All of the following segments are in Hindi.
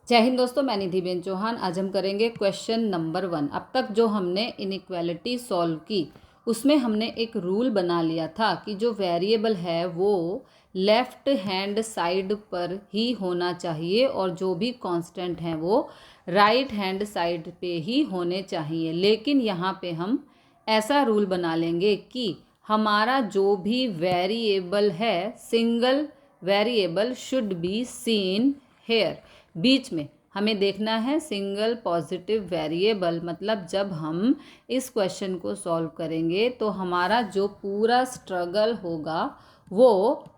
जय हिंद दोस्तों, मैं निधिबेन चौहान। आज हम करेंगे क्वेश्चन नंबर 1। अब तक जो हमने इनइक्वालिटी सॉल्व की उसमें हमने एक रूल बना लिया था कि जो वेरिएबल है वो लेफ्ट हैंड साइड पर ही होना चाहिए और जो भी कांस्टेंट हैं वो राइट हैंड साइड पे ही होने चाहिए। लेकिन यहाँ पे हम ऐसा रूल बना लेंगे कि हमारा जो भी वेरिएबल है, single variable should be seen here. बीच में हमें देखना है सिंगल पॉजिटिव वेरिएबल। मतलब जब हम इस क्वेश्चन को सॉल्व करेंगे तो हमारा जो पूरा स्ट्रगल होगा वो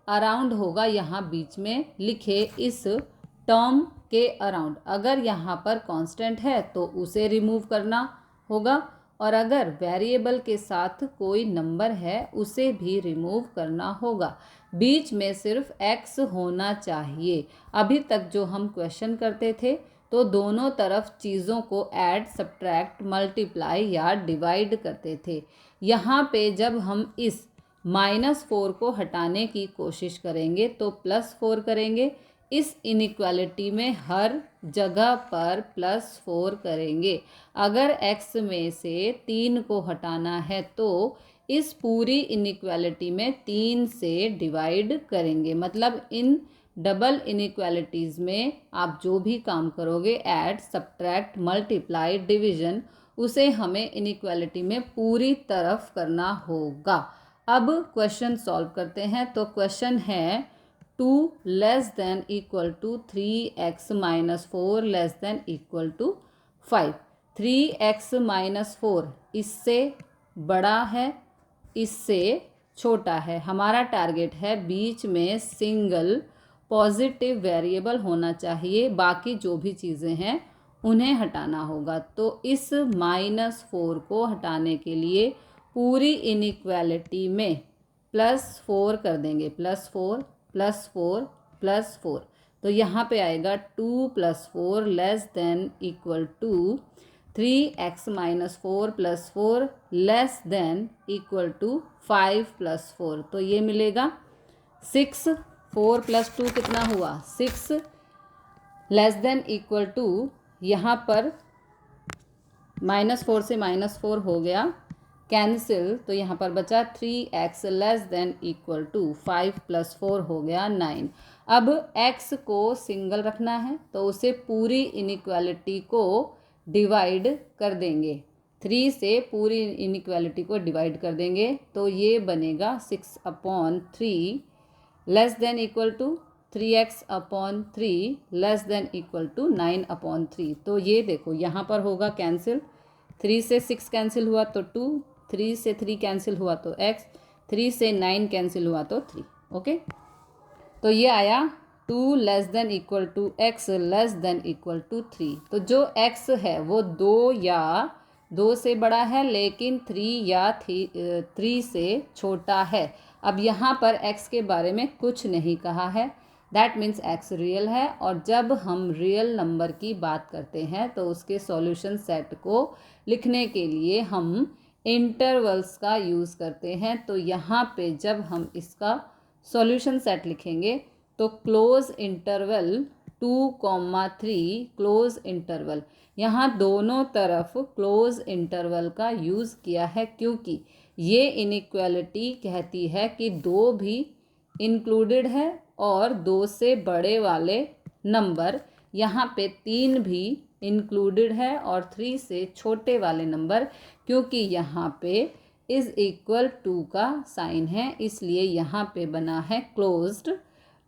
अराउंड होगा यहाँ बीच में लिखे इस टर्म के अराउंड। अगर यहाँ पर कांस्टेंट है तो उसे रिमूव करना होगा और अगर वेरिएबल के साथ कोई नंबर है उसे भी रिमूव करना होगा। बीच में सिर्फ x होना चाहिए। अभी तक जो हम क्वेश्चन करते थे तो दोनों तरफ चीज़ों को ऐड, सब्ट्रैक्ट, मल्टीप्लाई या डिवाइड करते थे। यहाँ पे जब हम इस -4 को हटाने की कोशिश करेंगे तो +4 करेंगे। इस इनइक्वालिटी में हर जगह पर +4 करेंगे। अगर x में से 3 को हटाना है तो इस पूरी इनइक्वालिटी में 3 से डिवाइड करेंगे। मतलब इन डबल इनइक्वालिटीज़ में आप जो भी काम करोगे, ऐड, सब्ट्रैक्ट, मल्टीप्लाई, डिवीजन, उसे हमें इनइक्वालिटी में पूरी तरफ करना होगा। अब क्वेश्चन सॉल्व करते हैं। तो क्वेश्चन है 2 less than equal to 3x - 4 less than equal to 5। 3x - 4 इससे बड़ा है, इससे छोटा है। हमारा टारगेट है बीच में सिंगल पॉजिटिव वेरिएबल होना चाहिए, बाकी जो भी चीज़ें हैं उन्हें हटाना होगा। तो इस -4 को हटाने के लिए पूरी इनइक्वालिटी में +4 कर देंगे। +4 +4 +4। तो यहाँ पे आएगा 2 + 4 less than equal to 3x - 4 + 4 less than equal to 5 + 4। तो ये मिलेगा 6। 4 + 2 कितना हुआ? 6 लेस देन इक्वल टू, यहाँ पर -4 से -4 हो गया कैंसिल, तो यहाँ पर बचा 3x less than equal to 5 + 4 हो गया 9। अब x को सिंगल रखना है तो उसे पूरी इनइक्वालिटी को डिवाइड कर देंगे। 3 से पूरी इनइक्वालिटी को डिवाइड कर देंगे तो ये बनेगा 6/3 less than equal to 3x/3 less than equal to 9/3। तो ये देखो यहाँ पर होगा कैंसिल। 3 से 6 कैंसिल हुआ तो 2, 3 से 3 कैंसिल हुआ तो x, 3 से 9 कैंसिल हुआ तो 3। ओके, तो ये आया 2 less than equal to x less than equal to 3। तो जो x है वो 2 या 2 से बड़ा है लेकिन 3 या 3 से छोटा है। अब यहाँ पर x के बारे में कुछ नहीं कहा है, दैट मीन्स x रियल है। और जब हम रियल नंबर की बात करते हैं तो उसके सॉल्यूशन सेट को लिखने के लिए हम इंटरवल्स का यूज़ करते हैं। तो यहाँ पे जब हम इसका सॉल्यूशन सेट लिखेंगे तो क्लोज इंटरवल 2, 3 क्लोज इंटरवल, यहाँ दोनों तरफ क्लोज इंटरवल का यूज़ किया है क्योंकि ये इनइक्वालिटी कहती है कि 2 भी इंक्लूडेड है और 2 से बड़े वाले नंबर, यहाँ पे 3 भी इंक्लूडेड है और 3 से छोटे वाले नंबर, क्योंकि यहाँ पे इज़ इक्वल टू का साइन है इसलिए यहाँ पे बना है क्लोज्ड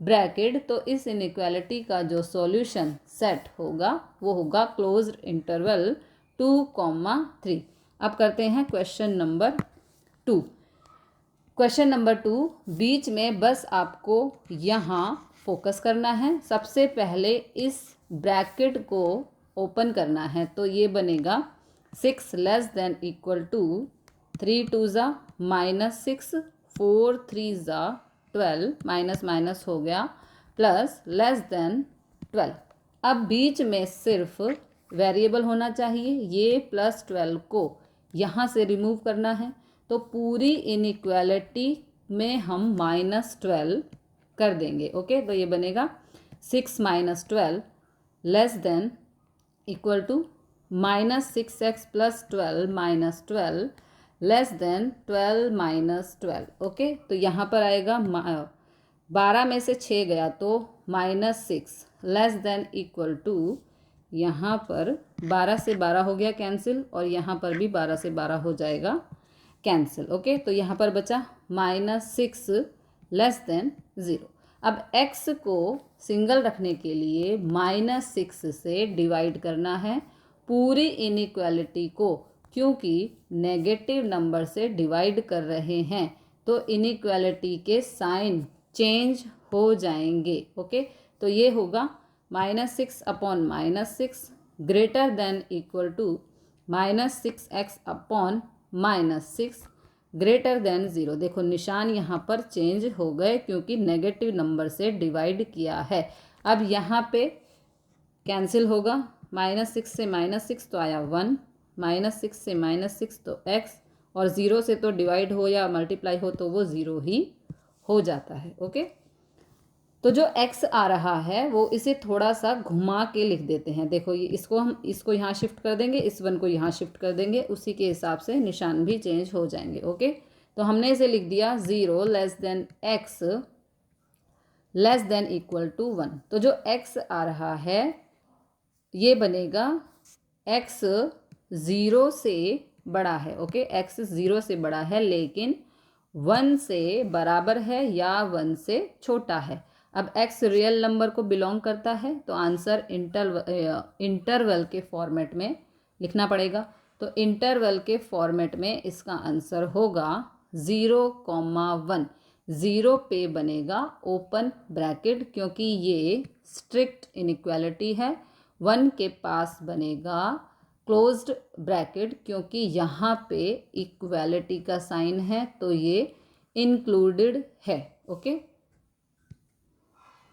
ब्रैकेट। तो इस इनइक्वालिटी का जो सॉल्यूशन सेट होगा वो होगा क्लोज्ड इंटरवल 2, 3। अब करते हैं क्वेश्चन नंबर 2। क्वेश्चन नंबर 2, बीच में बस आपको यहाँ फोकस करना है। सबसे पहले इस ब्रैकेट को ओपन करना है तो ये बनेगा 6 less than equal to 3 2 -6, 4 3 12, minus minus हो गया प्लस लेस देन 12। अब बीच में सिर्फ वेरिएबल होना चाहिए। ये +12 को यहाँ से रिमूव करना है तो पूरी इनइक्वालिटी में हम -12 कर देंगे। ओके, तो ये बनेगा 6 - 12 less than equal to -6x + 12 - 12 less than 12 - 12। ओके, तो यहाँ पर आएगा 12 में से 6 गया तो -6 लेस देन इक्वल टू, यहाँ पर 12 से 12 हो गया कैंसिल और यहाँ पर भी 12 से 12 हो जाएगा कैंसिल। ओके, तो यहाँ पर बचा -6 लेस देन 0। अब x को सिंगल रखने के लिए -6 से डिवाइड करना है पूरी इनइक्वालिटी को, क्योंकि नेगेटिव नंबर से डिवाइड कर रहे हैं तो इनइक्वालिटी के साइन चेंज हो जाएंगे। ओके, तो ये होगा -6 upon -6 greater than equal to -6x upon -6 greater than 0। देखो निशान यहाँ पर चेंज हो गए क्योंकि नेगेटिव नंबर से डिवाइड किया है। अब यहाँ पे कैंसिल होगा, -6 से -6 तो आया 1, -6 से -6 तो x, और 0 से तो डिवाइड हो या मल्टीप्लाई हो तो वो 0 ही हो जाता है। ओके, तो जो x आ रहा है वो इसे थोड़ा सा घुमा के लिख देते हैं। देखो ये इसको यहाँ शिफ्ट कर देंगे, इस 1 को यहाँ शिफ्ट कर देंगे, उसी के हिसाब से निशान भी चेंज हो जाएंगे। ओके, तो हमने इसे लिख दिया 0 less than x less than equal to 1। तो जो x आ रहा है ये बनेगा x 0 से बड़ा है। ओके, x 0 से बड़ा है लेकिन 1 से बराबर है या 1 से छोटा है। अब x रियल नंबर को बिलोंग करता है तो आंसर इंटरवल के फॉर्मेट में लिखना पड़ेगा। तो इंटरवल के फॉर्मेट में इसका आंसर होगा 0,1। 0 पे बनेगा ओपन ब्रैकेट क्योंकि ये स्ट्रिक्ट इनइक्वालिटी है। 1 के पास बनेगा क्लोज्ड ब्रैकेट क्योंकि यहाँ पे इक्वालिटी का साइन है तो ये इंक्लूडेड है। ओके,